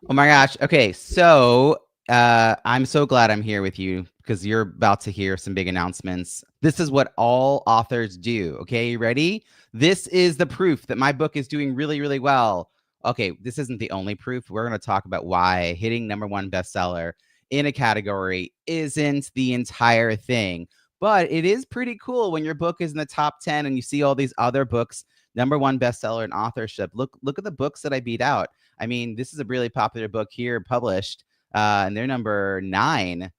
Oh my gosh. Okay, so I'm so glad I'm here with you because you're about to hear some big announcements. This is what all authors do. Okay, you ready? This is the proof that my book is doing really, really well. Okay, this isn't the only proof. We're going to talk about why hitting number one bestseller in a category isn't the entire thing. But it is pretty cool when your book is in the top 10 and you see all these other books, number one bestseller in authorship. Look at the books that I beat out. I mean, this is a really popular book here published, and they're number 9.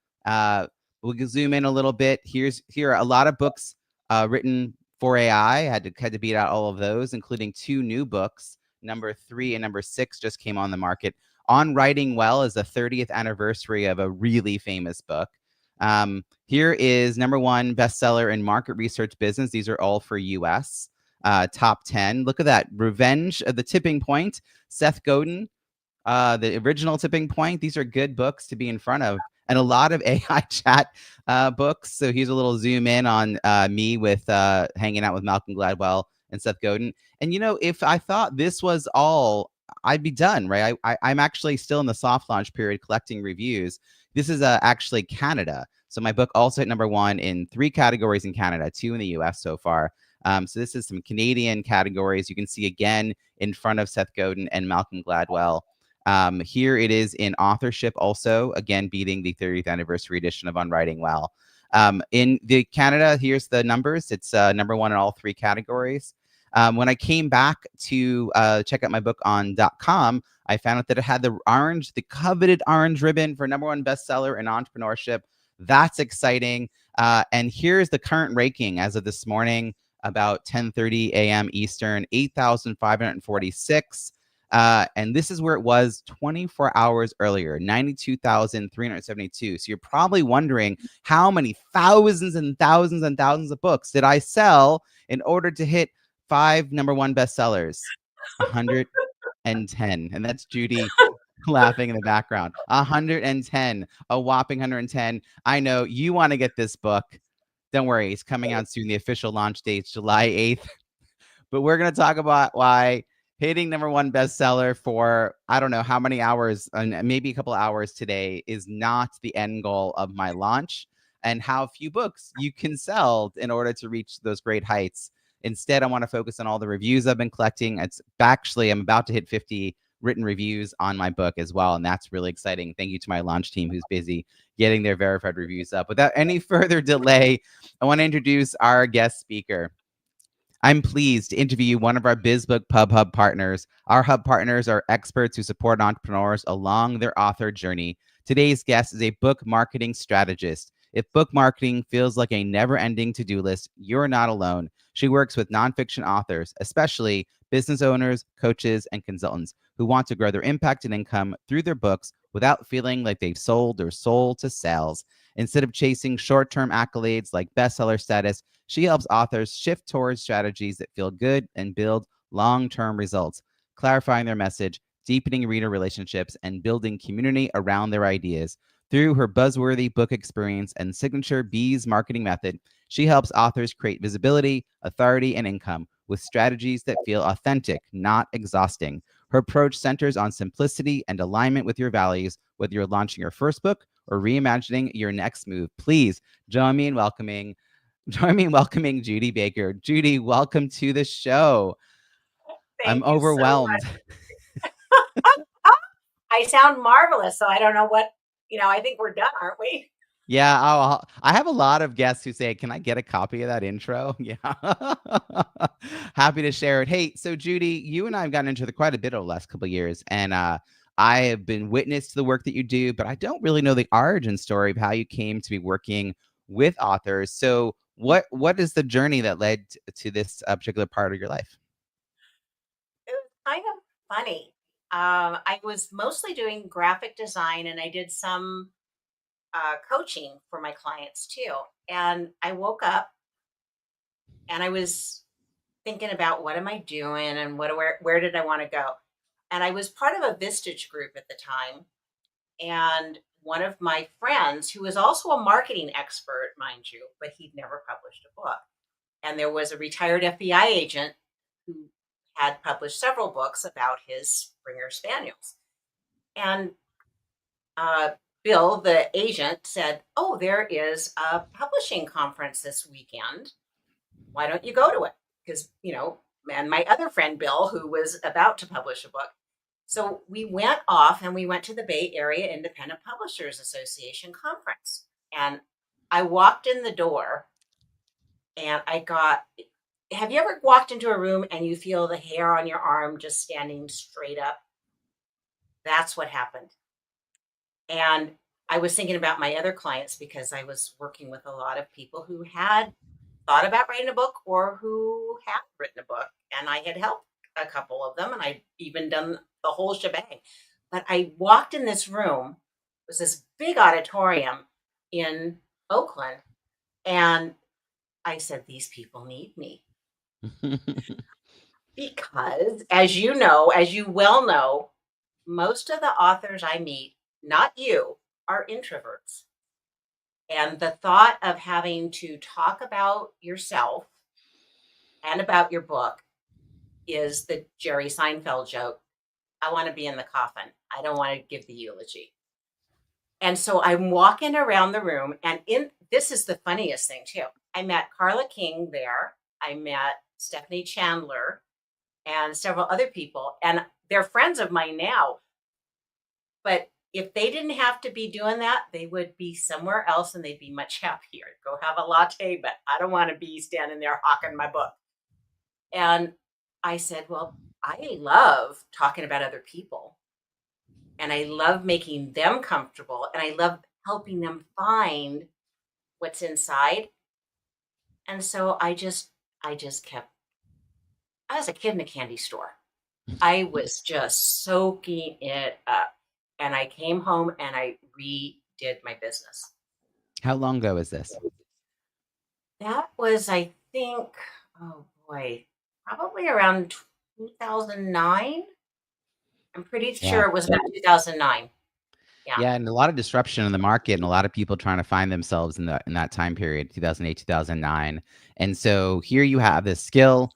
We can zoom in a little bit. Here are a lot of books written for AI. Had to beat out all of those, including 2 new books. Number 3 and number 6 just came on the market. On Writing Well is the 30th anniversary of a really famous book. Here is number 1 bestseller in market research business. These are all for US. Top 10. Look at that. Revenge of the Tipping Point, Seth Godin, the original Tipping Point. These are good books to be in front of, and a lot of AI chat books. So here's a little zoom in on me with hanging out with Malcolm Gladwell and Seth Godin. And if I thought this was all, I'd be done, right? I'm actually still in the soft launch period collecting reviews. This is actually Canada. So my book also hit number 1 in 3 categories in Canada, 2 in the US so far. So this is some Canadian categories. You can see again in front of Seth Godin and Malcolm Gladwell. Here it is in authorship also, again, beating the 30th anniversary edition of On Writing Well. In the Canada, here's the numbers. It's number 1 in all 3 categories. When I came back to check out my book on .com, I found out that it had the coveted orange ribbon for number 1 bestseller in entrepreneurship. That's exciting. And here's the current ranking as of this morning, about 10:30 a.m. Eastern, 8,546. And this is where it was 24 hours earlier, 92,372. So you're probably wondering, how many thousands and thousands and thousands of books did I sell in order to hit 5 number 1 bestsellers? 110. And that's Judy laughing in the background. 110, a whopping 110. I know you want to get this book. Don't worry, it's coming out soon. The official launch date's July 8th. But we're going to talk about why hitting number 1 bestseller for I don't know how many hours, and maybe a couple of hours today, is not the end goal of my launch, and how few books you can sell in order to reach those great heights. Instead, I want to focus on all the reviews I've been collecting. I'm about to hit 50 written reviews on my book as well, and that's really exciting. Thank you to my launch team who's busy getting their verified reviews up. Without any further delay, I want to introduce our guest speaker. I'm pleased to interview one of our Biz Book Pub Hub partners. Our hub partners are experts who support entrepreneurs along their author journey. Today's guest is a book marketing strategist. If book marketing feels like a never-ending to-do list, you're not alone. She works with nonfiction authors, especially business owners, coaches, and consultants who want to grow their impact and income through their books without feeling like they've sold their soul to sales. Instead of chasing short-term accolades like bestseller status, she helps authors shift towards strategies that feel good and build long-term results, clarifying their message, deepening reader relationships, and building community around their ideas. Through her Buzzworthy Book Experience and signature Bees marketing method, she helps authors create visibility, authority, and income with strategies that feel authentic, not exhausting. Her approach centers on simplicity and alignment with your values, whether you're launching your first book or reimagining your next move. Please join me in welcoming Judy Baker. Judy, welcome to the show. I'm Thank you so overwhelmed. much. I sound marvelous, so I don't know what, I think we're done, aren't we? Yeah, I have a lot of guests who say, "Can I get a copy of that intro?" Yeah, happy to share it. Hey, so Judy, you and I have gotten into quite a bit over the last couple of years, and I have been witness to the work that you do, but I don't really know the origin story of how you came to be working with authors. So, what is the journey that led to this particular part of your life? It was kind of funny. I was mostly doing graphic design and I did some coaching for my clients too. And I woke up and I was thinking about what am I doing and where did I want to go? And I was part of a Vistage group at the time. And one of my friends, who was also a marketing expert, mind you, but he'd never published a book. And there was a retired FBI agent who had published several books about his Springer Spaniels. And uh, Bill, the agent, said, "Oh, there is a publishing conference this weekend. Why don't you go to it?" Because, and my other friend, Bill, who was about to publish a book. So we went off and we went to the Bay Area Independent Publishers Association conference. And I walked in the door and have you ever walked into a room and you feel the hair on your arm just standing straight up? That's what happened. And I was thinking about my other clients because I was working with a lot of people who had thought about writing a book or who had written a book. And I had helped a couple of them and I'd even done the whole shebang. But I walked in this room, it was this big auditorium in Oakland, and I said, "These people need me." Because, as you well know, most of the authors I meet, not you, are introverts. And the thought of having to talk about yourself and about your book is the Jerry Seinfeld joke. I want to be in the coffin. I don't want to give the eulogy. And so I'm walking around the room, and this is the funniest thing too. I met Carla King there. I met Stephanie Chandler and several other people, and they're friends of mine now. But if they didn't have to be doing that, they would be somewhere else and they'd be much happier. Go have a latte, but I don't want to be standing there hawking my book. And I said, "Well, I love talking about other people and I love making them comfortable and I love helping them find what's inside." And so I was a kid in a candy store. I was just soaking it up. And I came home and I redid my business. How long ago is this? That was, I think, oh boy, probably around 2009. I'm pretty Yeah. sure it was about 2009. Yeah. Yeah, and a lot of disruption in the market and a lot of people trying to find themselves in that time period, 2008, 2009. And so here you have this skill,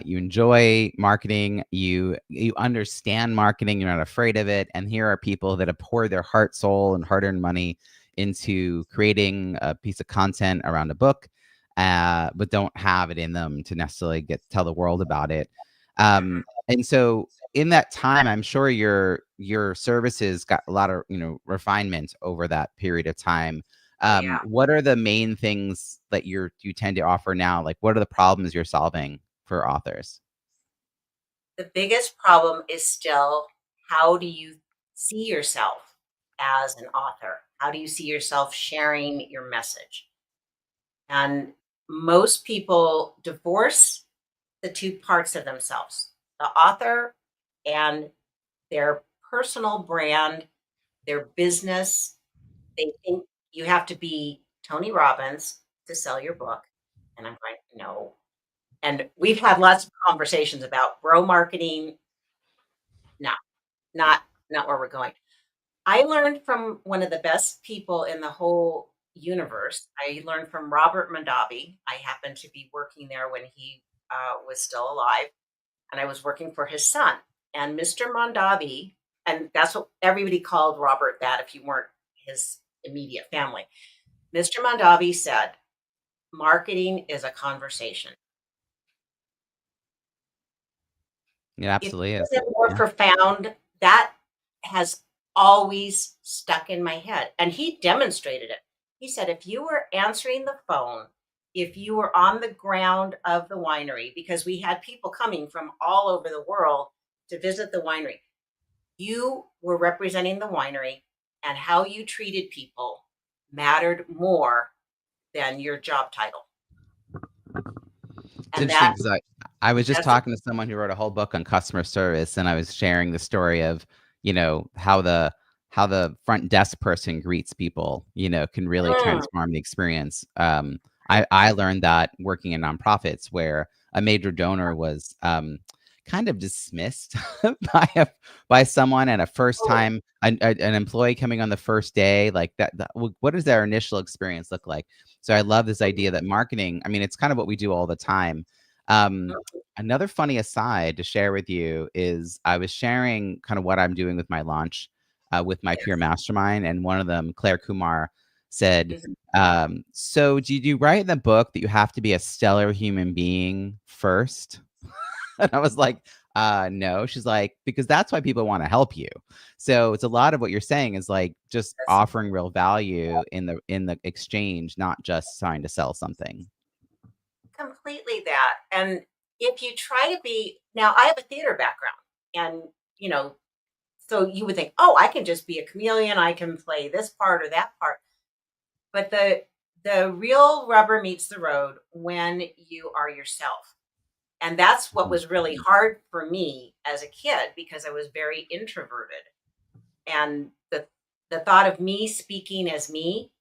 you enjoy marketing, you understand marketing, you're not afraid of it, and here are people that have poured their heart, soul, and hard-earned money into creating a piece of content around a book, but don't have it in them to necessarily tell the world about it. And so in that time, I'm sure your services got a lot of refinement over that period of time. Yeah. What are the main things that you tend to offer now? Like, what are the problems you're solving for authors? The biggest problem is still, how do you see yourself as an author? How do you see yourself sharing your message? And most people divorce the two parts of themselves, the author and their personal brand, their business. They think you have to be Tony Robbins to sell your book. And I'm like, no. And we've had lots of conversations about bro marketing. No, not where we're going. I learned from one of the best people in the whole universe. I learned from Robert Mondavi. I happened to be working there when he was still alive, and I was working for his son. And Mr. Mondavi, and that's what everybody called Robert that if you weren't his immediate family. Mr. Mondavi said, "Marketing is a conversation." It If absolutely it is. isn't more Yeah. profound, that has always stuck in my head. And he demonstrated it. He said, if you were answering the phone, if you were on the ground of the winery, because we had people coming from all over the world to visit the winery, you were representing the winery, and how you treated people mattered more than your job title. It's And interesting because I was just that's talking to someone who wrote a whole book on customer service, and I was sharing the story of, how the front desk person greets people, can really mm, transform the experience. I learned that working in nonprofits where a major donor was kind of dismissed by someone at a first oh, time, an employee coming on the first day, like that. What does their initial experience look like? So I love this idea that marketing, I mean, it's kind of what we do all the time. Um, Another funny aside to share with you is I was sharing kind of what I'm doing with my launch with my peer Yes. mastermind, and one of them, Claire Kumar, said, Mhm. so did you write in the book that you have to be a stellar human being first? And I was like, no. She's like, because that's why people want to help you. So it's a lot of what you're saying is like just Yes. offering real value in the exchange, not just trying to sell something. Completely that. And if you try to be now, I have a theater background, and you know, so you would think, oh, I can just be a chameleon. I can play this part or that part. But the real rubber meets the road when you are yourself. And that's what Mhm. was really hard for me as a kid because I was very introverted. And the thought of me speaking as me,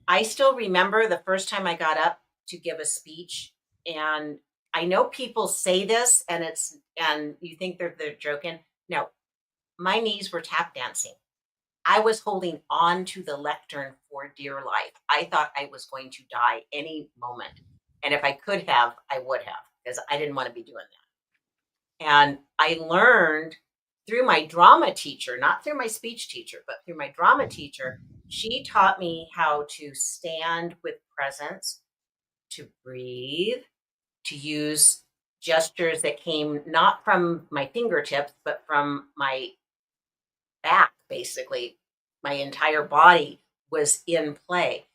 I still remember the first time I got up to give a speech. And I know people say this and you think they're joking. No, my knees were tap dancing. I was holding on to the lectern for dear life. I thought I was going to die any moment. And if I could have, I would have, because I didn't want to be doing that. And I learned through my drama teacher, not through my speech teacher, but through my drama teacher. She taught me how to stand with presence, to breathe, to use gestures that came not from my fingertips, but from my back, basically. My entire body was in play.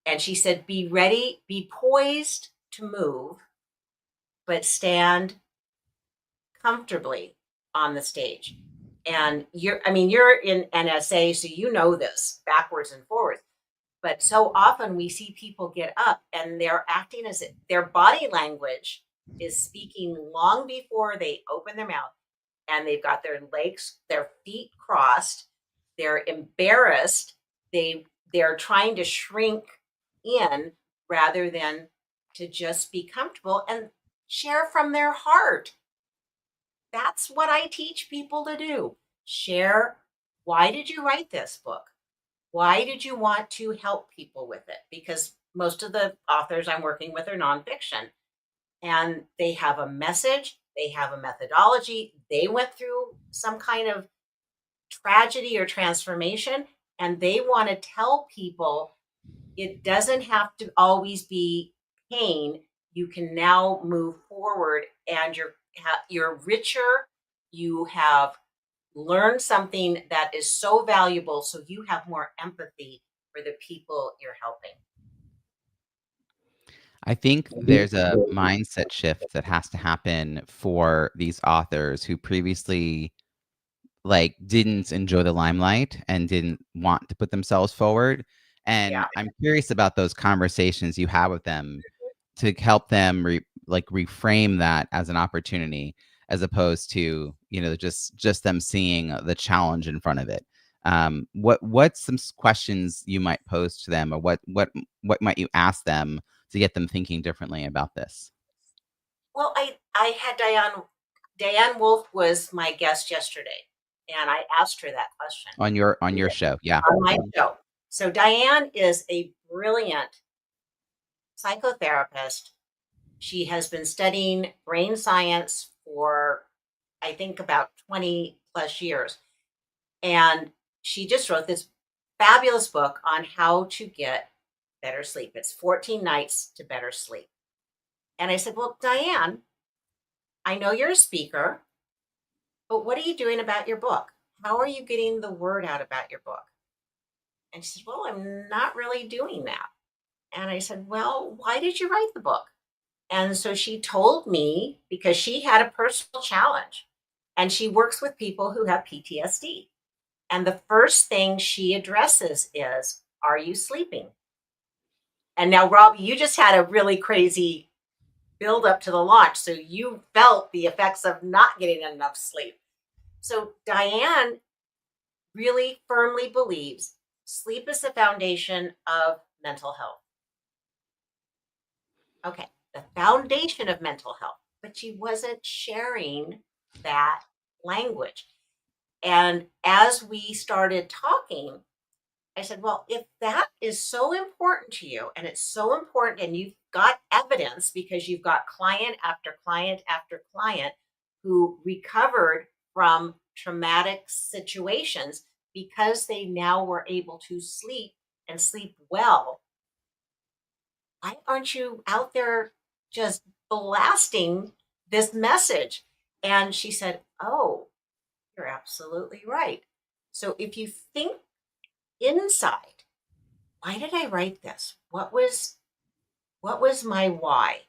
And she said, be ready, be poised to move, but stand comfortably on the stage. And you're in NSA, so you know this backwards and forwards. But so often we see people get up and they're acting as if their body language is speaking long before they open their mouth, and they've got their legs, their feet crossed, they're embarrassed, they're trying to shrink in rather than to just be comfortable and share from their heart. That's what I teach people to do. Share, why did you write this book? Why did you want to help people with it? Because most of the authors I'm working with are nonfiction, and they have a message, they have a methodology, they went through some kind of tragedy or transformation, and they want to tell people it doesn't have to always be pain. You can now move forward, and you're richer. You have learned something that is so valuable, so you have more empathy for the people you're helping. I think there's a mindset shift that has to happen for these authors who previously like didn't enjoy the limelight and didn't want to put themselves forward. Yeah. And I'm curious about those conversations you have with them to help them reframe that as an opportunity as opposed to, just them seeing the challenge in front of it. What's some questions you might pose to them, or what might you ask them to get them thinking differently about this Well, I had Diane Wolf was my guest yesterday, and I asked her that question on your show? Yeah. on my show. So Diane is a brilliant psychotherapist. She has been studying brain science for, I think, about 20 plus years. And she just wrote this fabulous book on how to get better sleep. It's 14 nights to better sleep. And I said, well, Diane, I know you're a speaker, but what are you doing about your book? How are you getting the word out about your book? And she said, well, I'm not really doing that. And I said, well, why did you write the book? And so she told me because she had a personal challenge, and she works with people who have PTSD. And the first thing she addresses is, are you sleeping? And now, Rob, you just had a really crazy build up to the launch. So you felt the effects of not getting enough sleep. So Diane really firmly believes sleep is the foundation of mental health. Okay, the foundation of mental health, but she wasn't sharing that language. And as we started talking, I said, well, if that is so important to you, and it's so important, and you've got evidence because you've got client after client after client who recovered from traumatic situations because they now were able to sleep and sleep well, why aren't you out there just blasting this message? And she said, oh, you're absolutely right. So if you think inside, why did I write this? What was my why?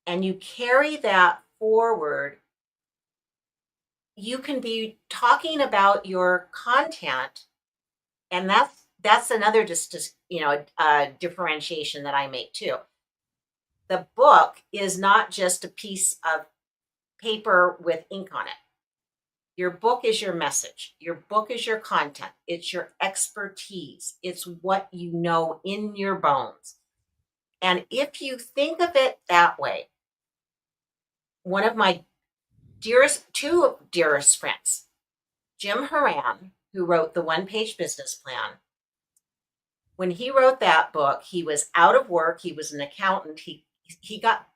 And you carry that forward, you can be talking about your content, and that's another just differentiation that I make too. The book is not just a piece of paper with ink on it. Your book is your message. Your book is your content. It's your expertise. It's what you know in your bones. And if you think of it that way, one of my two dearest friends, Jim Horan, who wrote the One-Page Business Plan, when he wrote that book, he was out of work. He was an accountant. He got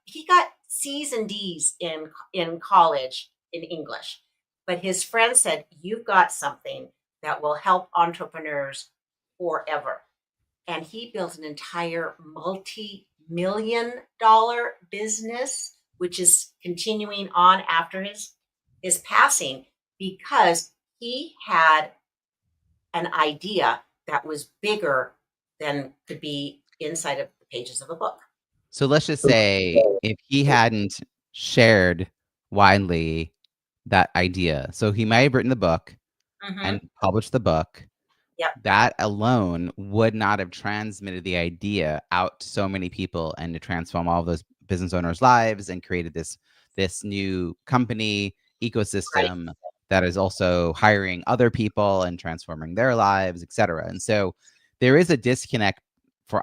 C's and D's in college in English. But his friend said, you've got something that will help entrepreneurs forever. And he built an entire multi-million-dollar business, which is continuing on after his passing, because he had an idea that was bigger than could be inside of the pages of a book. So let's just say if he hadn't shared widely that idea, so he might have written the book and published the book. Yep. That alone would not have transmitted the idea out to so many people and to transform all of those business owners' lives and created this new company ecosystem that is also hiring other people and transforming their lives, etc. And so there is a disconnect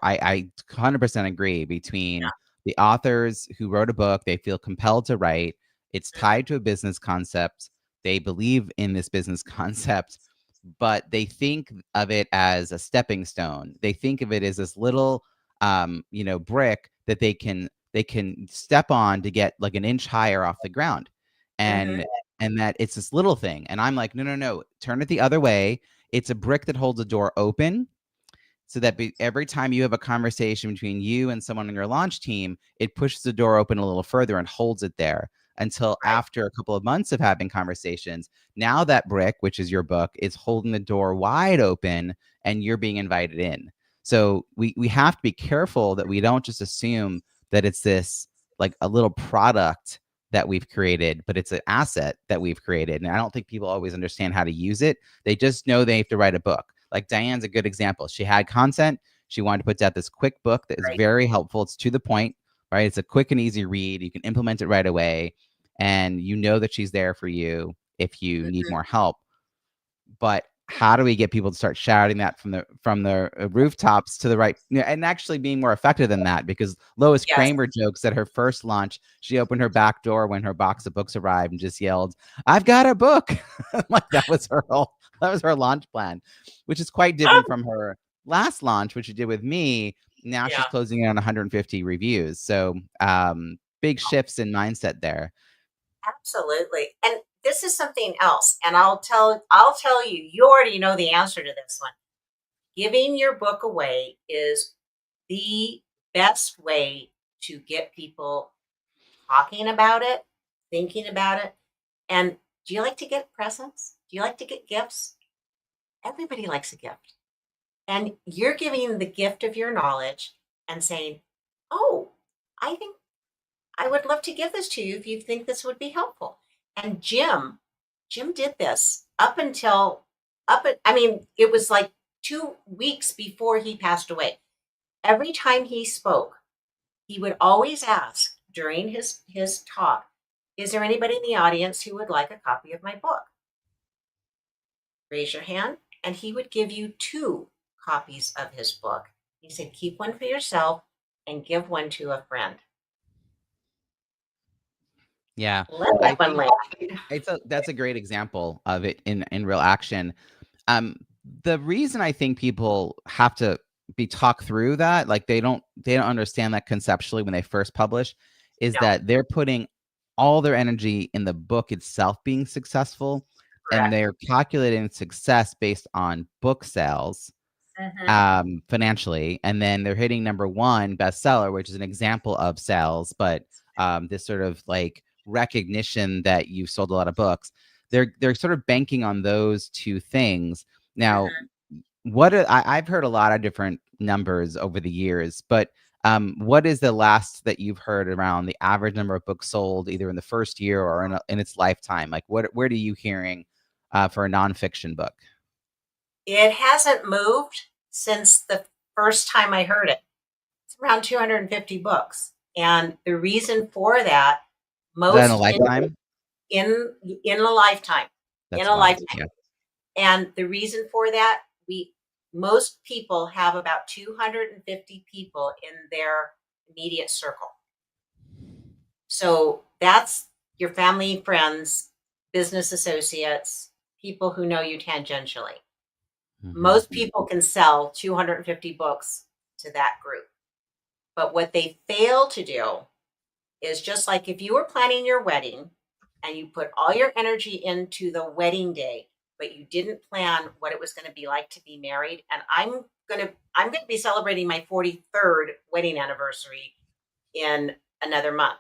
I 100% agree between the authors who wrote a book, they feel compelled to write, it's tied to a business concept, they believe in this business concept, but they think of it as a stepping stone. They think of it as this little brick that they can step on to get like an inch higher off the ground. And that it's this little thing. And I'm like, no, turn it the other way. It's a brick that holds a door open, so that every time you have a conversation between you and someone on your launch team, it pushes the door open a little further and holds it there until after a couple of months of having conversations, now that brick, which is your book, is holding the door wide open and you're being invited in. So we have to be careful that we don't just assume that it's this like a little product that we've created, but it's an asset that we've created. And I don't think people always understand how to use it. They just know they have to write a book. Like Diane's a good example. She had content. She wanted to put out this quick book that is very helpful. It's to the point, right? It's a quick and easy read. You can implement it right away. And you know that she's there for you if you need more help. But how do we get people to start shouting that from the rooftops to the right, and actually being more effective than that? Because Lois Kramer jokes that her first launch, she opened her back door when her box of books arrived and just yelled, "I've got a book!" Like that was her launch plan, which is quite different from her last launch, which she did with me. Now she's closing in on 150 reviews. So big shifts in mindset there. Absolutely. And this is something else. And I'll tell you, you already know the answer to this one. Giving your book away is the best way to get people talking about it, thinking about it. And do you like to get presents? Do you like to get gifts? Everybody likes a gift. And you're giving the gift of your knowledge and saying, oh, I think I would love to give this to you if you think this would be helpful. And Jim did this it was like 2 weeks before he passed away. Every time he spoke, he would always ask during his talk, is there anybody in the audience who would like a copy of my book? Raise your hand. And he would give you 2 copies of his book. He said, keep one for yourself and give one to a friend. Yeah, that's a great example of it in real action. The reason I think people have to be talked through that, like they don't understand that conceptually when they first publish, is that they're putting all their energy in the book itself being successful and Correct. they're calculating success based on book sales, Mhm. financially, and then they're hitting number one bestseller, which is an example of sales, but this sort of like recognition that you've sold a lot of books. They're sort of banking on those two things. Now, Mhm. I've heard a lot of different numbers over the years, but what is the last that you've heard around the average number of books sold either in the first year or in its lifetime? Like, where are you hearing for a nonfiction book? It hasn't moved since the first time I heard it. It's around 250 books. And the reason for that, Is that in a most lifetime? in in a lifetime, in That's a wild. lifetime. Yeah. And the reason for that, we most people have about 250 people in their immediate circle. So that's your family, friends, business associates, people who know you tangentially. Mhm. Most people can sell 250 books to that group. But what they fail to do is just like if you were planning your wedding and you put all your energy into the wedding day, but you didn't plan what it was going to be like to be married. And I'm going to be celebrating my 43rd wedding anniversary in another month.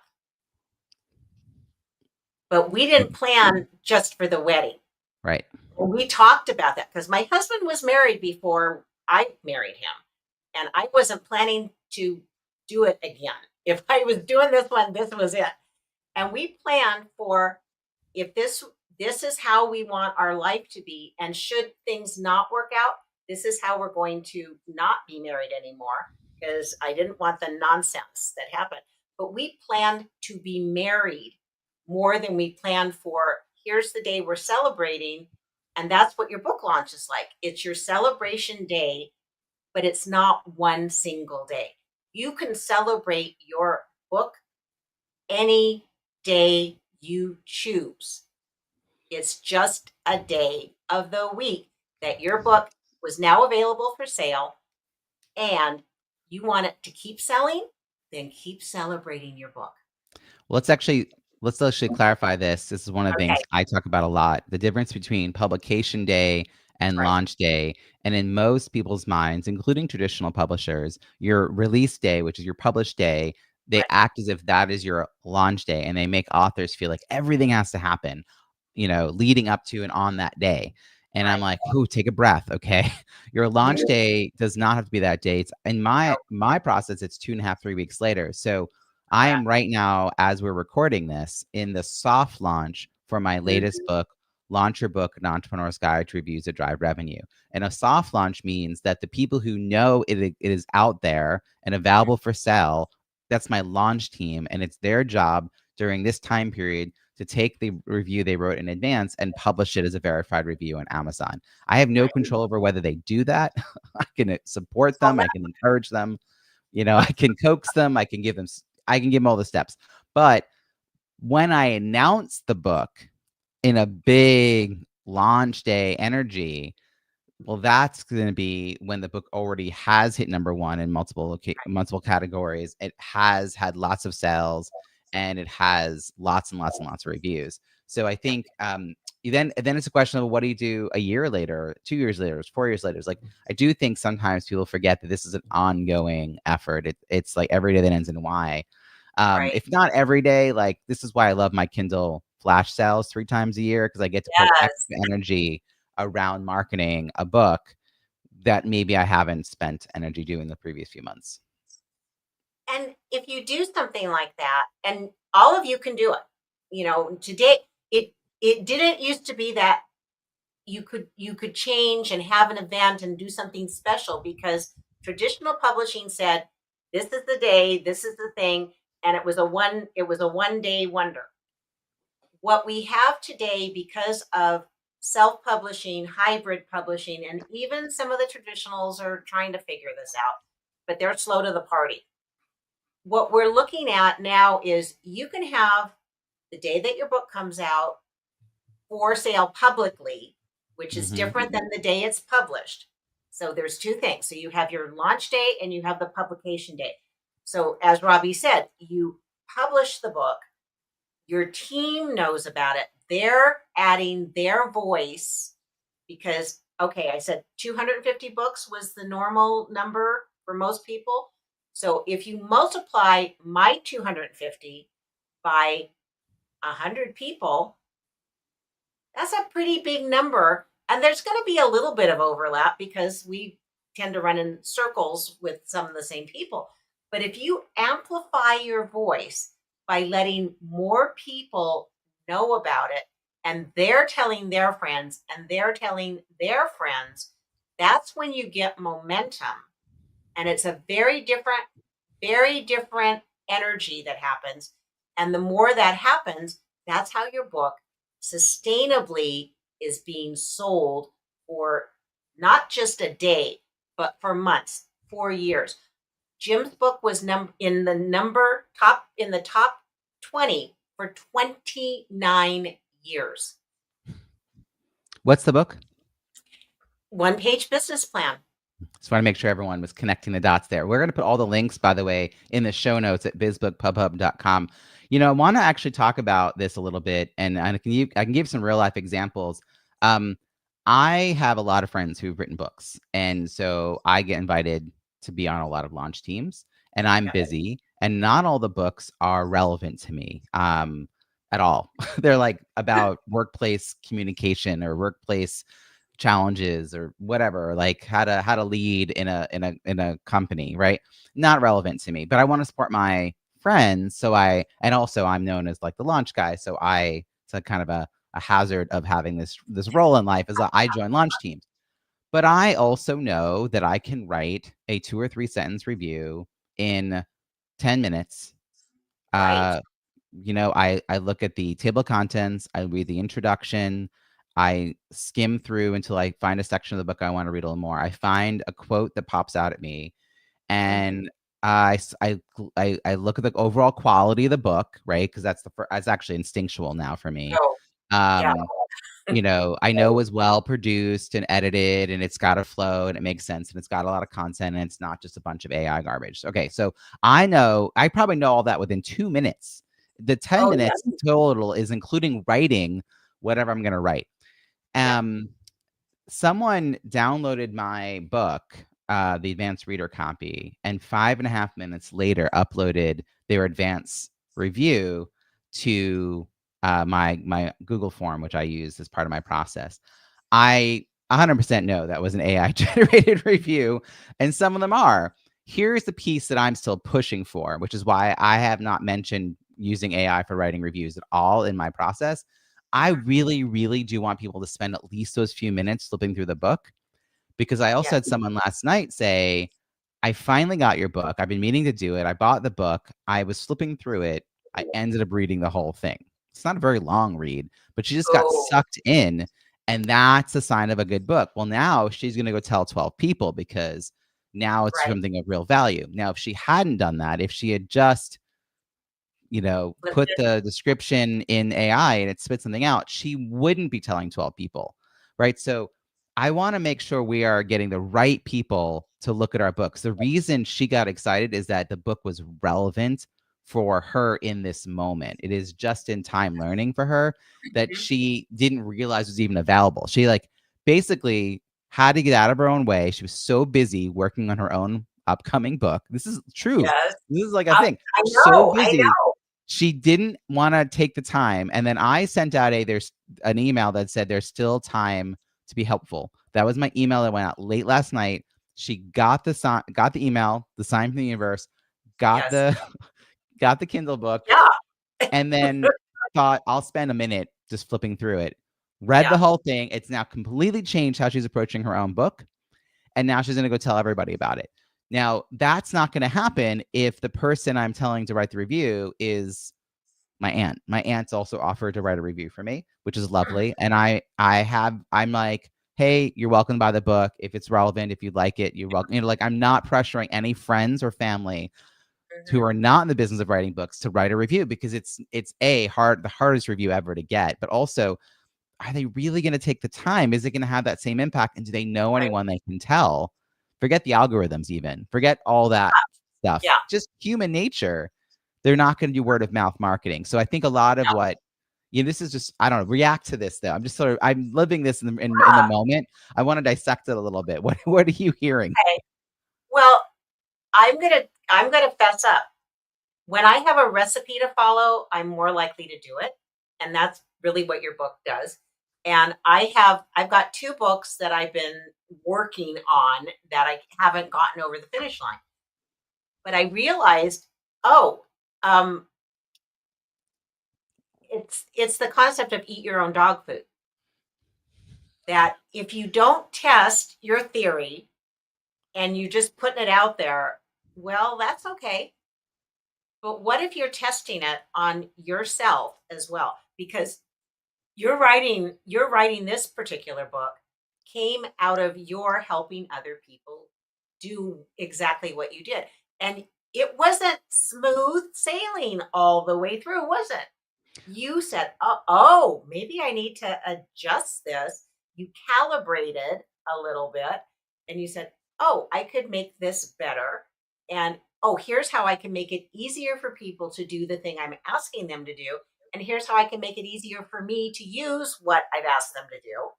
But we didn't plan just for the wedding. Right. We talked about that because my husband was married before I married him. And I wasn't planning to do it again. If I was doing this one, this was it. And we planned for if this is how we want our life to be, and should things not work out, this is how we're going to not be married anymore, because I didn't want the nonsense that happened. But we planned to be married more than we planned for here's the day we're celebrating. And that's what your book launch is like. It's your celebration day, but it's not one single day. You can celebrate your book any day you choose. It's just a day of the week that your book was now available for sale, and you want it to keep selling, then keep celebrating your book. Well, let's actually clarify this. This is one of the Okay, things I talk about a lot, the difference between publication day and right, launch day. And in most people's minds, including traditional publishers, your release day, which is your published day, they right, act as if that is your launch day, and they make authors feel like everything has to happen, leading up to and on that day. And I'm right. like, "Ooh, take a breath, okay?" Your launch day does not have to be that day. It's in my process, it's 2.5, 3 weeks later. So I Correct. am right now, as we're recording this, in the soft launch for my latest Mhm. book, Launch Your Book, An Entrepreneur's Guide to Reviews that Drive Revenue. And a soft launch means that the people who know it is out there and available for sale, that's my launch team. And it's their job during this time period to take the review they wrote in advance and publish it as a verified review on Amazon. I have no Right. control over whether they do that. I can support So them, I can encourage them, I right, can coax them, I can give them all the steps. But when I announce the book in a big launch day energy, well, that's gonna be when the book already has hit number 1 in multiple categories. It has had lots of sales, and it has lots and lots and lots of reviews. So I yeah, think, then it's a question of what do you do a year later, 2 years later, 4 years later? It's like, I do think sometimes people forget that this is an ongoing effort. It's like every day that ends in Y. right. If not every day, like, this is why I love my Kindle flash sales 3 times a year because I get to put Yes. extra energy around marketing a book that maybe I haven't spent energy doing the previous few months. And if you do something like that, and all of you can do it, today it didn't used to be that you could change and have an event and do something special, because traditional publishing said this is the day, this is the thing, and it was a one day wonder. What we have today, because of self-publishing, hybrid publishing, and even some of the traditionals are trying to figure this out, but they're slow to the party. What we're looking at now is you can have the day that your book comes out for sale publicly, which is Mhm. different than the day it's published. So there's two things. So you have your launch day and you have the publication day. So as Robbie said, you publish the book, your team knows about it, they're adding their voice because, okay, I said 250 books was the normal number for most people. So if you multiply my 250 by 100 people, that's a pretty big number. And there's going to be a little bit of overlap because we tend to run in circles with some of the same people. But if you amplify your voice by letting more people know about it, and they're telling their friends, and they're telling their friends, that's when you get momentum. And it's a very different energy that happens. And the more that happens, that's how your book sustainably is being sold for not just a day, but for months, for years. Jim's book was in the top 20 for 29 years. What's the book? One Page Business Plan. Just want to make sure everyone was connecting the dots there. We're going to put all the links, by the way, in the show notes at bizbookpubhub.com. I want to actually talk about this a little bit, and I can give some real life examples. I have a lot of friends who've written books, and so I get invited to be on a lot of launch teams, and I'm busy, and not all the books are relevant to me at all. They're like about workplace communication or workplace challenges or whatever, like how to lead in a company, right? Not relevant to me, but I want to support my friends. And also I'm known as like the launch guy. So it's a kind of a hazard of having this role in life is that I join launch teams. But I also know that I can write a 2 or 3 sentence review in 10 minutes. Right. I look at the table of contents, I read the introduction, I skim through until I find a section of the book I want to read a little more. I find a quote that pops out at me, and I look at the overall quality of the book, right? Because that's actually instinctual now for me. Oh, yeah. I know it was well produced and edited, and it's got a flow, and it makes sense, and it's got a lot of content, and it's not just a bunch of AI garbage. Okay, so I probably know all that within 2 minutes. The 10 Oh, minutes yeah. total is including writing whatever I'm going to write. Yeah. Someone downloaded my book, the advanced reader copy, and 5.5 minutes later uploaded their advanced review to my Google form, which I use as part of my process. I 100% know that was an AI generated review, and some of them are. Here's the piece that I'm still pushing for, which is why I have not mentioned using AI for writing reviews at all in my process. I really, really do want people to spend at least those few minutes flipping through the book, because I also Yeah. had someone last night say, I finally got your book. I've been meaning to do it. I bought the book. I was flipping through it. I ended up reading the whole thing. It's not a very long read, but she just got Oh, sucked in. And that's a sign of a good book. Well, now she's going to go tell 12 people because now it's right. something of real value. Now, if she hadn't done that, if she had just Flipped put it. the description in AI and it spit something out, she wouldn't be telling 12 people, right? So I want to make sure we are getting the right people to look at our books. The reason she got excited is that the book was relevant for her in this moment. It is just in time learning for her that Mhm. she didn't realize was even available. She basically had to get out of her own way. She was so busy working on her own upcoming book. This is true. Yes. This is like a I, thing. I So know. I busy know. she didn't want to take the time, and then I sent out there's an email that said there's still time to be helpful. That was my email that went out late last night. She got the email, the sign from the universe, got Yes. the got the Kindle book, Yeah. and then thought I'll spend a minute just flipping through it. Read the Yeah. whole thing. It's now completely changed how she's approaching her own book, and now she's going to go tell everybody about it. Now, that's not going to happen if the person I'm telling to write the review is my aunt. My aunt's also offered to write a review for me, which is Mhm. lovely. And I'm like, hey, you're welcome to buy the book. If it's relevant, if you like it, you're welcome. Like I'm not pressuring any friends or family who Mhm. are not in the business of writing books to write a review, because it's the hardest review ever to get. But also, are they really going to take the time? Is it going to have that same impact? And do they know Right. anyone they can tell? Forget the algorithms, even forget all that stuff. Yeah. Just human nature. They're not going to do word of mouth marketing. So I think a lot of Yeah. what this is just, I don't know, react to this though. I'm just sort of, I'm living this in the Yeah. moment. I want to dissect it a little bit. What are you hearing? Okay. Well, I'm gonna fess up. When I have a recipe to follow, I'm more likely to do it, and that's really what your book does. And I've got 2 books that I've been working on that I haven't gotten over the finish line. But I realized, oh, um, it's the concept of eat your own dog food. That if you don't test your theory and you just putting it out there, well, that's okay. But what if you're testing it on yourself as well? Because you're writing this particular book came out of your helping other people do exactly what you did. And it wasn't smooth sailing all the way through, was it? You said, oh, maybe I need to adjust this. You calibrated a little bit and you said, oh, I could make this better. And oh, here's how I can make it easier for people to do the thing I'm asking them to do. And here's how I can make it easier for me to use what I've asked them to do.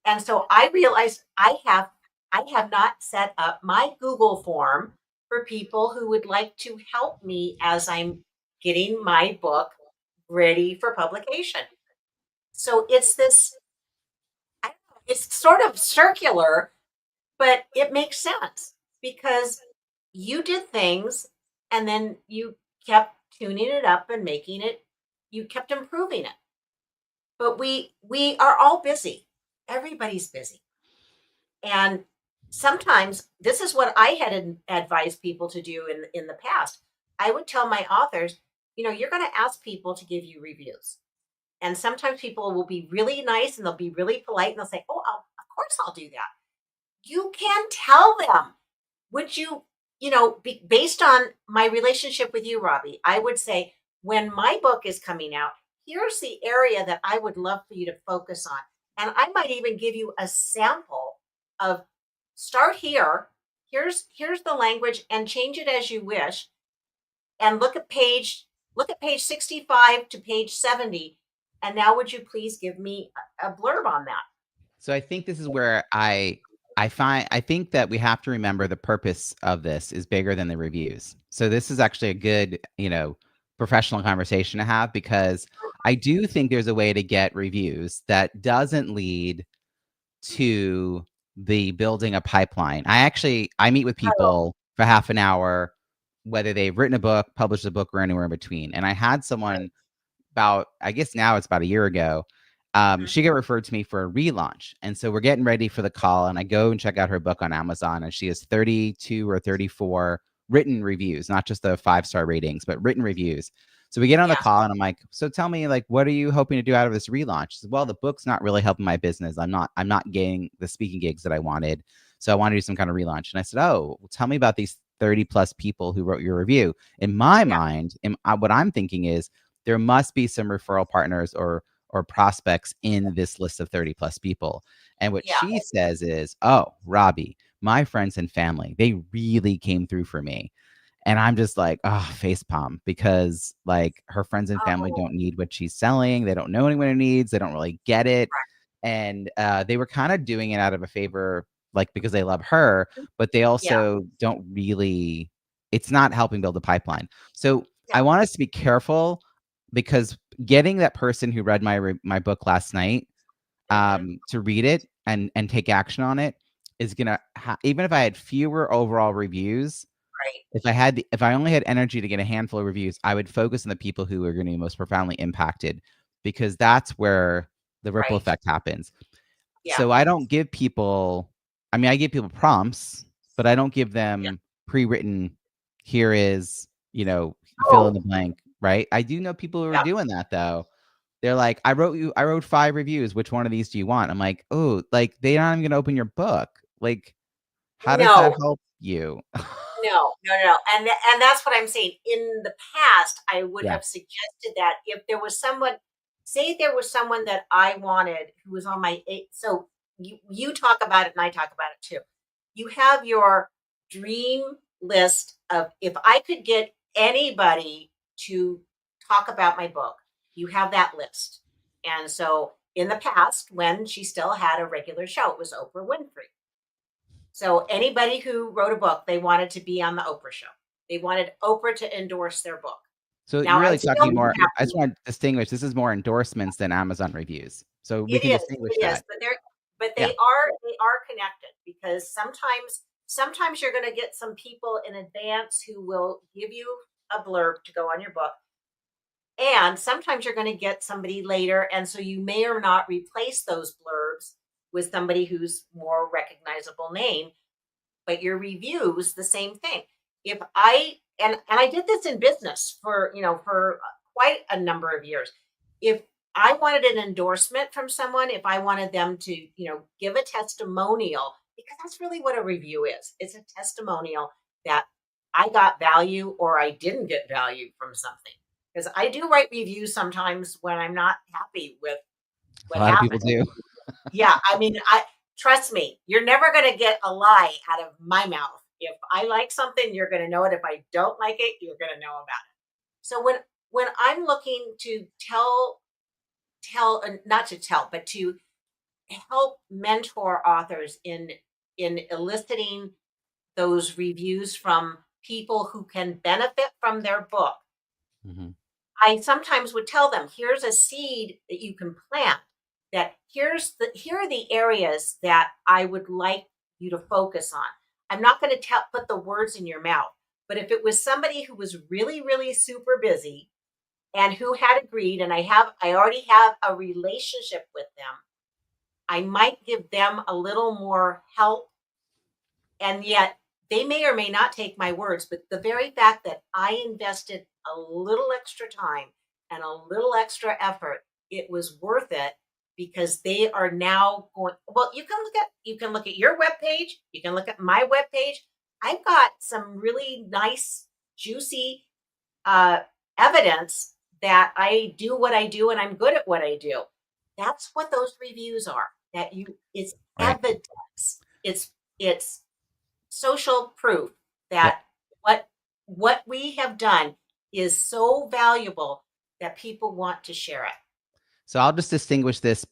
And so I realized I have not set up my Google form for people who would like to help me as I'm getting my book ready for publication. So it's this, I don't know, it's sort of circular, but it makes sense because you did things and then you kept tuning it up and making it, you kept improving it. But we are all busy. Everybody's busy. And sometimes this is what I had advised people to do in the past. I would tell my authors, you're going to ask people to give you reviews. And sometimes people will be really nice and they'll be really polite and they'll say, "Oh, of course I'll do that." You can tell them. Would you, based on my relationship with you, Robbie, I would say, when my book is coming out, here's the area that I would love for you to focus on. And I might even give you a sample of start here. Here's the language and change it as you wish. And look at page 65 to page 70. And now would you please give me a blurb on that? So I think this is where I think that we have to remember the purpose of this is bigger than the reviews. So this is actually a good, professional conversation to have, because I do think there's a way to get reviews that doesn't lead to the building a pipeline. I meet with Oh, people for half an hour, whether they've written a book, published a book, or anywhere in between. And I had right. someone about, I guess now it's about a year ago. Mhm. She got referred to me for a relaunch. And so we're getting ready for the call, and I go and check out her book on Amazon, and she has 32 or 34 written reviews, not just the 5-star ratings, but written reviews. So we get on the Yeah. call and I'm like, so tell me, like, what are you hoping to do out of this relaunch? She said, well, the book's not really helping my business. I'm not getting the speaking gigs that I wanted. So I want to do some kind of relaunch. And I said, oh, well, tell me about these 30 plus people who wrote your review. In my Yeah. mind, what I'm thinking is there must be some referral partners or prospects in this list of 30 plus people. And what Yeah. she says is, oh, Robbie, my friends and family, they really came through for me. And I'm just like, oh, face palm, because like her friends and family Oh, don't need what she's selling. They don't know anyone who needs. They don't really get it. right. And they were kind of doing it out of a favor, like because they love her, but they Yeah. also don't really, it's not helping build a pipeline. So Yeah. I want us to be careful, because getting that person who read my book last night Hmm. to read it and take action on it is gonna even if I had fewer overall reviews, Right. if I only had energy to get a handful of reviews, I would focus on the people who are going to be most profoundly impacted, because that's where the ripple Right. effect happens. Yeah. So I don't give people, I mean, I give people prompts, but I don't give Yeah. them pre-written, here is, fill in Oh, the blank, right? I do know people who are yeah. doing that though. They're like, I wrote 5 reviews. Which one of these do you want? I'm like, oh, like they're not even gonna open your book. Like, how does that No, help you? no, no, no. And that's what I'm saying. In the past, I would Yeah. have suggested that if there was someone, say there was someone that I wanted who was on my so you talk about it and I talk about it too. You have your dream list of if I could get anybody to talk about my book, you have that list. And so in the past, when she still had a regular show, it was Oprah Winfrey. So anybody who wrote a book, they wanted to be on the Oprah show. They wanted Oprah to endorse their book. So Now you're I really still talking more. I just happy. want to distinguish. This is more endorsements than Amazon reviews. So we It can is, distinguish it is, that. but they Yeah. are connected, because sometimes you're going to get some people in advance who will give you a blurb to go on your book, and sometimes you're going to get somebody later, and so you may or not replace those blurbs with somebody who's more recognizable name. But your reviews, the same thing. If I and I did this in business for, for quite a number of years. If I wanted an endorsement from someone, if I wanted them to, give a testimonial, because that's really what a review is. It's a testimonial that I got value or I didn't get value from something. Because I do write reviews sometimes when I'm not happy with A what lot of people happened. do. Yeah, I mean, I trust me, you're never going to get a lie out of my mouth. If I like something, you're going to know it. If I don't like it, you're going to know about it. So when I'm looking to not to tell, but to help mentor authors in eliciting those reviews from people who can benefit from their book, Mhm. I sometimes would tell them, here's a seed that you can plant. That here are the areas that I would like you to focus on. I'm not going to put the words in your mouth, but if it was somebody who was really, really super busy and who had agreed, and I already have a relationship with them, I might give them a little more help, and yet they may or may not take my words, but the very fact that I invested a little extra time and a little extra effort, it was worth it, because they are now going, well, you can look at your webpage, you can look at my webpage. I've got some really nice, juicy uh, evidence that I do what I do and I'm good at what I do. That's what those reviews are. It's Right. evidence. It's social proof Yep. that what what we have done is so valuable that people want to share it. So I'll just distinguish this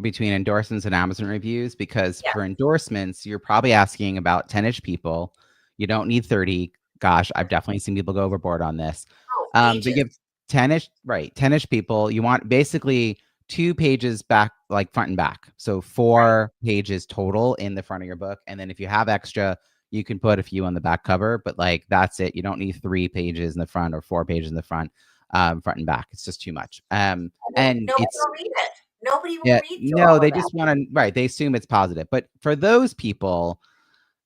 between endorsements and Amazon reviews, because Yeah. for endorsements, you're probably asking about 10-ish people. You don't need 30. Gosh, I've definitely seen people go overboard on this. Oh, But you ages. have 10-ish, right? 10-ish people. You want basically 2 pages back, like front and back. So Right. 4 pages total in the front of your book. And then if you have extra, you can put a few on the back cover, but like that's it. You don't need 3 pages in the front or 4 pages in the front and back. It's just too much. And Nobody it's will read it. Nobody will yeah, read through no, all of they that. just want to, right, they assume it's positive. But for those people,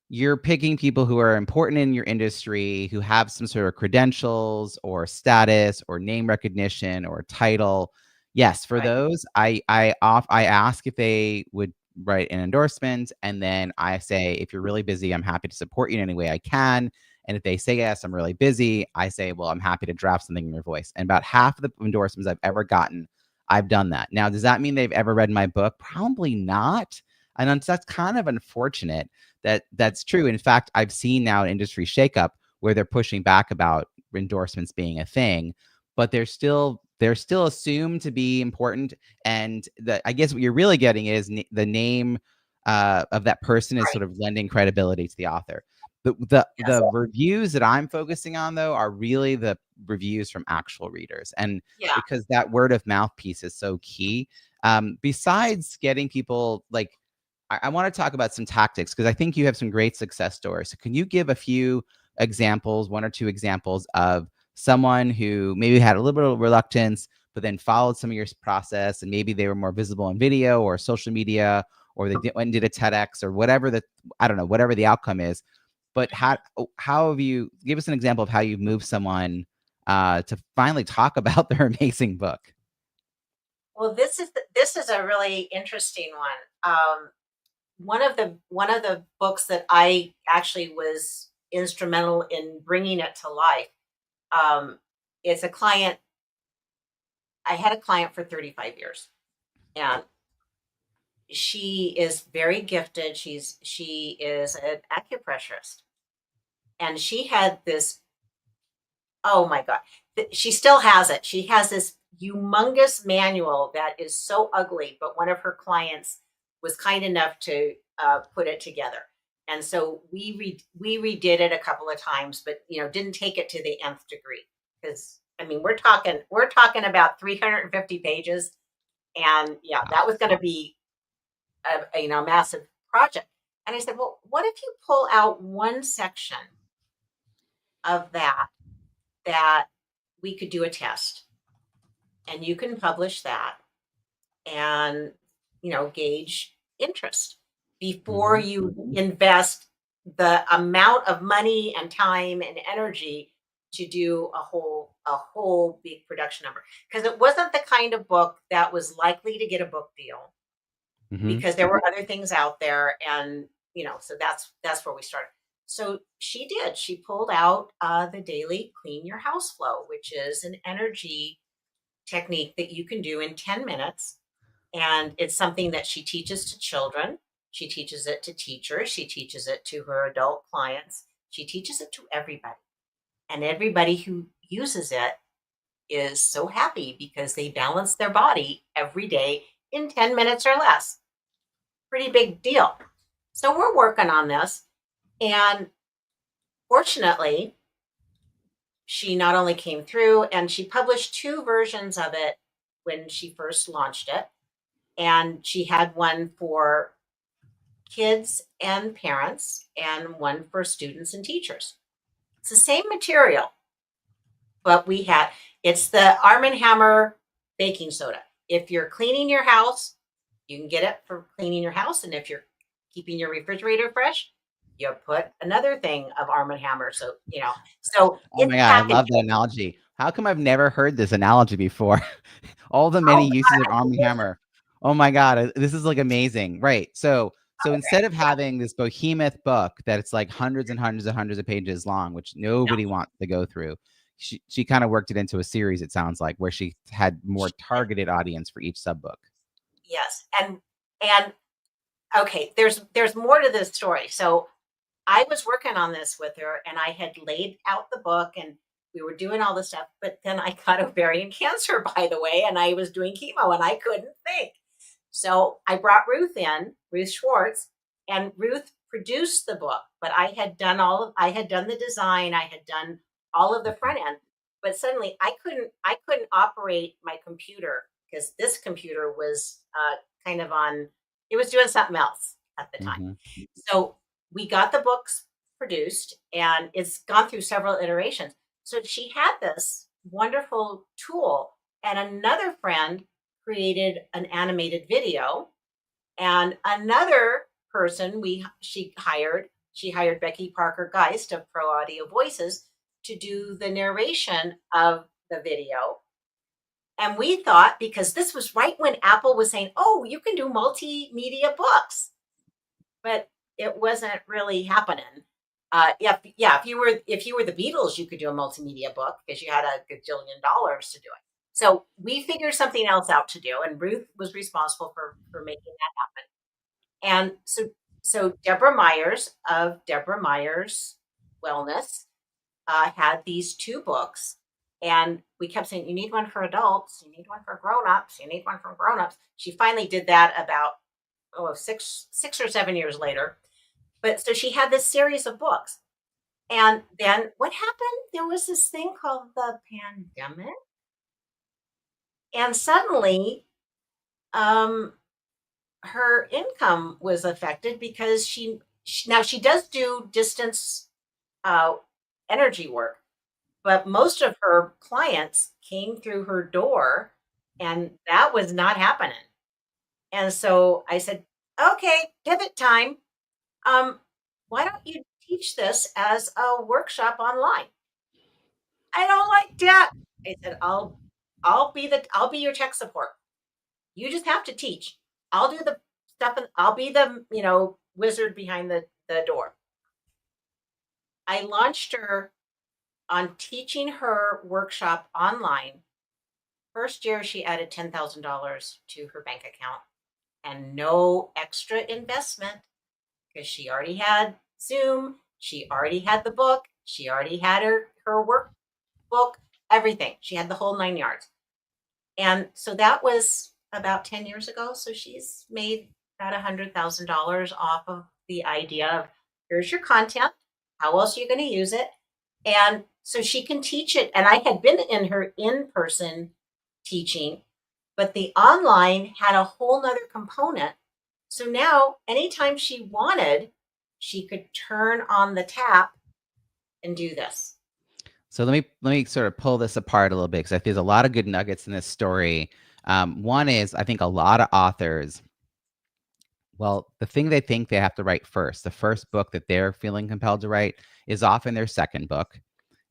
you're picking people who are important in your industry, who have some sort of credentials or status or name recognition or title. Yes, for Right. those, I ask if they would write an endorsement, and then I say, if you're really busy, I'm happy to support you in any way I can. And if they say yes, I'm really busy, I say, well, I'm happy to draft something in your voice. And about half of the endorsements I've ever gotten, I've done that. Now, does that mean they've ever read my book? Probably not. And that's kind of unfortunate that's true. In fact, I've seen now an industry shakeup where they're pushing back about endorsements being a thing, but they're still assumed to be important. And I guess what you're really getting is the name of that person is Right. sort of lending credibility to the author. The Yes. reviews that I'm focusing on, though, are really the reviews from actual readers, and Yeah. because that word of mouth piece is so key. Besides getting people like I want to talk about some tactics, because I think you have some great success stories. So can you give a few examples, 1 or 2 examples of someone who maybe had a little bit of reluctance, but then followed some of your process, and maybe they were more visible on video or social media, or went and did a TEDx or whatever I don't know, whatever the outcome is. But Mhm. how have you give us an example of how you've moved someone to finally talk about their amazing book? Well, this is a really interesting one. One of the books that I actually was instrumental in bringing it to life. Um, it's a client. I had a client for 35 years, and she is very gifted. She is an acupressurist, and she had this. Oh my god, she still has it. She has this humongous manual that is so ugly, but one of her clients was kind enough to put it together. And so we redid it a couple of times, but didn't take it to the nth degree, because I mean we're talking about 350 pages, and yeah, that was going to be a massive project. And I said, well, what if you pull out one section of that we could do a test, and you can publish that and gauge interest before Hmm. you invest the amount of money and time and energy to do a whole big production number, because it wasn't the kind of book that was likely to get a book deal, Hmm. because there were other things out there. And so that's where we started. So she pulled out the daily clean your house flow, which is an energy technique that you can do in 10 minutes. And it's something that she teaches to children. She teaches it to teachers. She teaches it to her adult clients. She teaches it to everybody. And everybody who uses it is so happy because they balance their body every day in 10 minutes or less. Pretty big deal. So we're working on this. And fortunately, she not only came through, and she published two versions of it when she first launched it. And she had one for kids and parents and one for students and teachers. It's the same material, but it's the Arm& Hammer baking soda. If you're cleaning your house, you can get it for cleaning your house. And if you're keeping your refrigerator fresh, you put another thing of Arm& Hammer. So Oh it's my God, I packaged. love that analogy. How come I've never heard this analogy before? All the Oh many my uses of Arm& God. Hammer. Oh my God, this is like amazing. Right. So instead of Yeah. having this behemoth book that it's like hundreds and hundreds and hundreds of pages long, which nobody wants to go through, she kind of worked it into a series, it sounds like, where she had more Yeah. targeted audience for each sub book. Yes. And okay, there's more to this story. So I was working on this with her, and I had laid out the book, and we were doing all this stuff. But then I got ovarian cancer, by the way, and I was doing chemo, and I couldn't think. So I brought Ruth Schwartz, and Ruth produced the book. But I had done the design, I had done all of the Mhm. front end. But suddenly I couldn't operate my computer, because this computer was kind of on. It was doing something else at the time. Mhm. So we got the books produced, and it's gone through several iterations. So she had this wonderful tool, and another friend created an animated video, and another person she hired Becky Parker Geist of Pro Audio Voices to do the narration of the video. And we thought, because this was right when Apple was saying, oh, you can do multimedia books, but it wasn't really happening. Yeah, if you were the Beatles, you could do a multimedia book because you had a gajillion dollars to do it. So we figured something else out to do, and Ruth was responsible for making that happen. And so Deborah Myers of Deborah Myers Wellness had these two books, and we kept saying, you need one for adults, you need one for grown-ups, you need one for grown-ups. She finally did that about 6 or 7 years later. But so she had this series of books. And then what happened? There was this thing called the pandemic. And suddenly, um, her income was affected, because now she does do distance uh, energy work, but most of her clients came through her door, and that was not happening. And so I said, okay, pivot time. Um, why don't you teach this as a workshop online? I don't like that. I said, I'll be your tech support. You just have to teach. I'll do the stuff, and I'll be the wizard behind the door. I launched her on teaching her workshop online. First year, she added $10,000 to her bank account, and no extra investment, because she already had Zoom, she already had the book, she already had her workbook, everything. She had the whole 9 yards. And so that was about 10 years ago. So she's made about $100,000 off of the idea of here's your content. How else are you going to use it? And so she can teach it. And I had been in her in person teaching, but the online had a whole nother component. So now, anytime she wanted, she could turn on the tap and do this. So let me sort of pull this apart a little bit, because I think there's a lot of good nuggets in this story. One is, I think a lot of authors, well, the thing they think they have to write first, the first book that they're feeling compelled to write, is often their second book.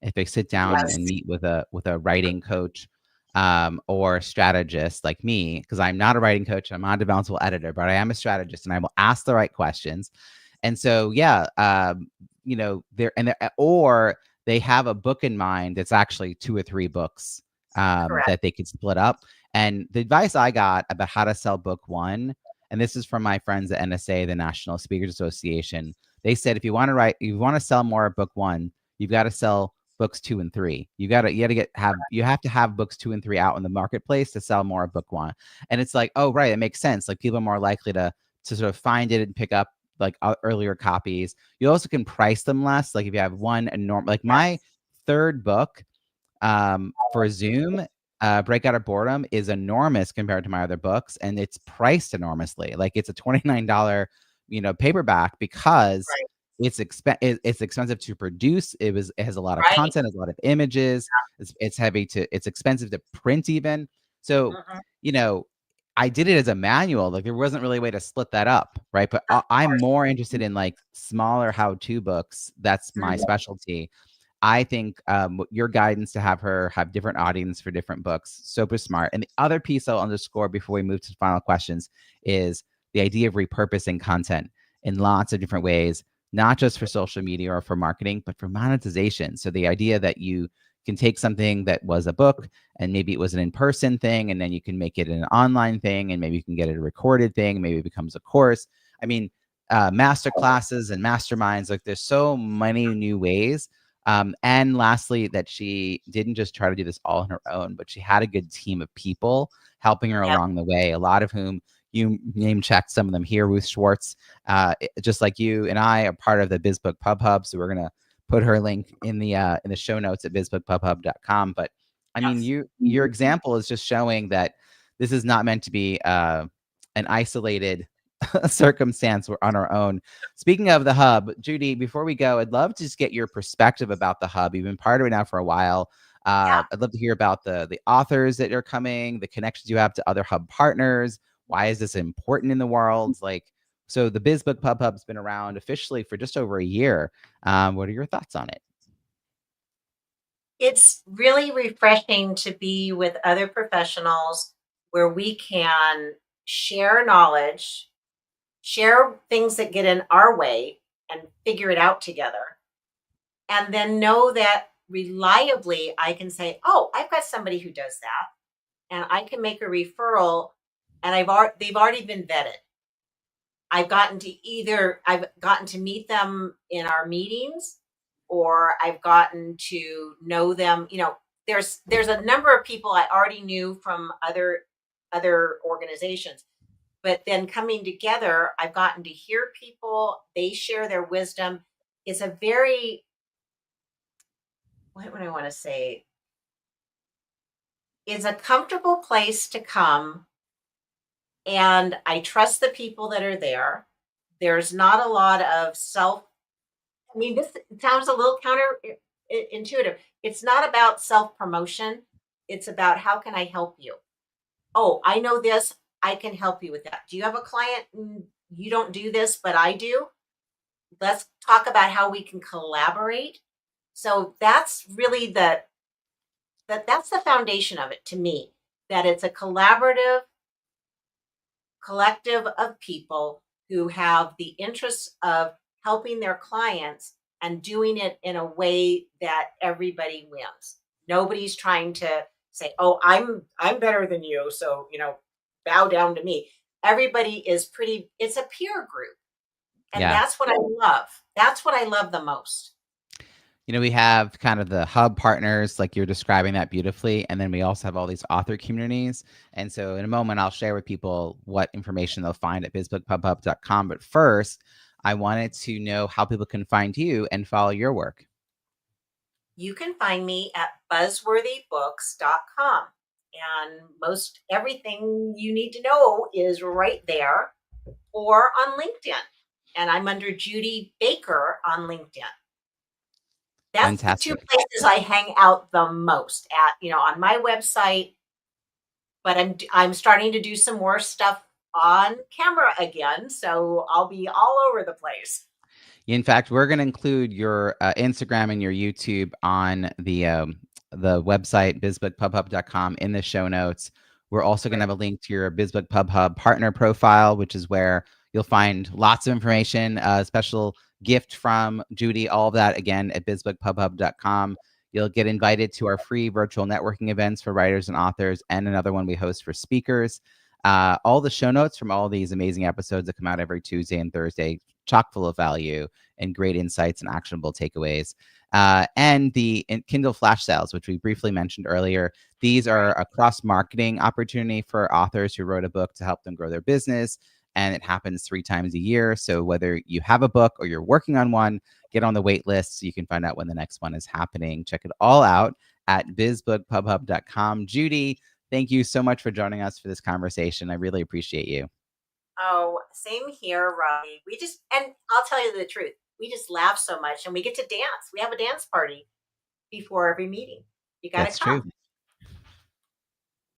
If they sit down Yes. and meet with a writing coach, or strategist like me, because I'm not a writing coach, I'm not a developmental editor, but I am a strategist, and I will ask the right questions. And so, yeah, or they have a book in mind that's actually 2 or 3 books, Correct. that they could split up. And the advice I got about how to sell book one, and this is from my friends at NSA, the National Speakers Association. They said, if you want to sell more of book one, you've got to sell books 2 and 3. You have to have books 2 and 3 out in the marketplace to sell more of book one. And it's like, oh, right, it makes sense. Like, people are more likely to sort of find it and pick up like earlier copies. You also can price them less. Like, if you have one like my Yes. third book, for Zoom, Breakout of Boredom, is enormous compared to my other books, and it's priced enormously. Like, it's a $29, paperback, because Right. it's expensive to produce. It has a lot of Right. content, has a lot of images. It's expensive to print even. So, Mhm. you know, I did it as a manual. Like, there wasn't really a way to split that up, right? But Of I'm course. more interested in like smaller how-to books. That's my Mhm. specialty. I think, your guidance to have her have different audience for different books, super smart. And the other piece I'll underscore before we move to final questions is the idea of repurposing content in lots of different ways, not just for social media or for marketing, but for monetization. So the idea that you can take something that was a book, and maybe it was an in-person thing, and then you can make it an online thing, and maybe you can get it a recorded thing, maybe it becomes a course. I mean, master classes and masterminds, like, there's so many new ways. And lastly, that she didn't just try to do this all on her own, but she had a good team of people helping her Yep. along the way, a lot of whom you name checked some of them here. Ruth Schwartz, just like you and I, are part of the Biz Book Pub Hub. So we're going to put her link in the show notes at bizbookpubhub.com. But I mean, Yes. your example is just showing that this is not meant to be an isolated circumstance. We're on our own. Speaking of the hub, Judy, before we go, I'd love to just get your perspective about the hub. You've been part of it now for a while. Yeah. I'd love to hear about the authors that are coming, the connections you have to other hub partners. Why is this important in the world? Like, so the Biz Book Pub Hub's been around officially for just over a year. What are your thoughts on it? It's really refreshing to be with other professionals where we can share knowledge, share things that get in our way, and figure it out together. And then know that reliably I can say, "Oh, I've got somebody who does that." And I can make a referral, and they've already been vetted. I've gotten to meet them in our meetings, or I've gotten to know them. There's a number of people I already knew from other organizations, but then coming together, I've gotten to hear people. They share their wisdom. It's a very, what would I want to say? It's a comfortable place to come, and I trust the people that are there. There's not a lot of this sounds a little intuitive. It's not about self promotion. It's about how can I help you? Oh, I know this. I can help you with that. Do you have a client? You don't do this, but I do. Let's talk about how we can collaborate. So that's really that's the foundation of it to me. That it's a collaborative collective of people who have the interests of helping their clients and doing it in a way that everybody wins. Nobody's trying to say, "Oh, I'm better than you, so, bow down to me." Everybody is pretty it's a peer group, and Yeah. that's what I love. That's what I love the most. We have kind of the hub partners, like you're describing that beautifully. And then we also have all these author communities. And so in a moment, I'll share with people what information they'll find at bizbookpubhub.com. But first, I wanted to know how people can find you and follow your work. You can find me at buzzworthybooks.com. And most everything you need to know is right there or on LinkedIn. And I'm under Judy Baker on LinkedIn. That's the two Fantastic. places I hang out the most at, on my website, but I'm starting to do some more stuff on camera again, so I'll be all over the place. In fact, we're going to include your Instagram and your YouTube on the website bizbookpubhub.com in the show notes. We're also going to Great. have a link to your Biz Book Pub Hub partner profile, which is where you'll find lots of information, special gift from Judy, all of that again at bizbookpubhub.com. You'll get invited to our free virtual networking events for writers and authors, and another one we host for speakers. All the show notes from all these amazing episodes that come out every Tuesday and Thursday, chock full of value and great insights and actionable takeaways. And the Kindle flash sales, which we briefly mentioned earlier. These are a cross-marketing opportunity for authors who wrote a book to help them grow their business. And it happens 3 times a year. So whether you have a book or you're working on one, get on the wait list so you can find out when the next one is happening. Check it all out at bizbookpubhub.com. Judy, thank you so much for joining us for this conversation. I really appreciate you. Oh, same here, Robbie. And I'll tell you the truth, we just laugh so much and we get to dance. We have a dance party before every meeting. You got to That's true. come.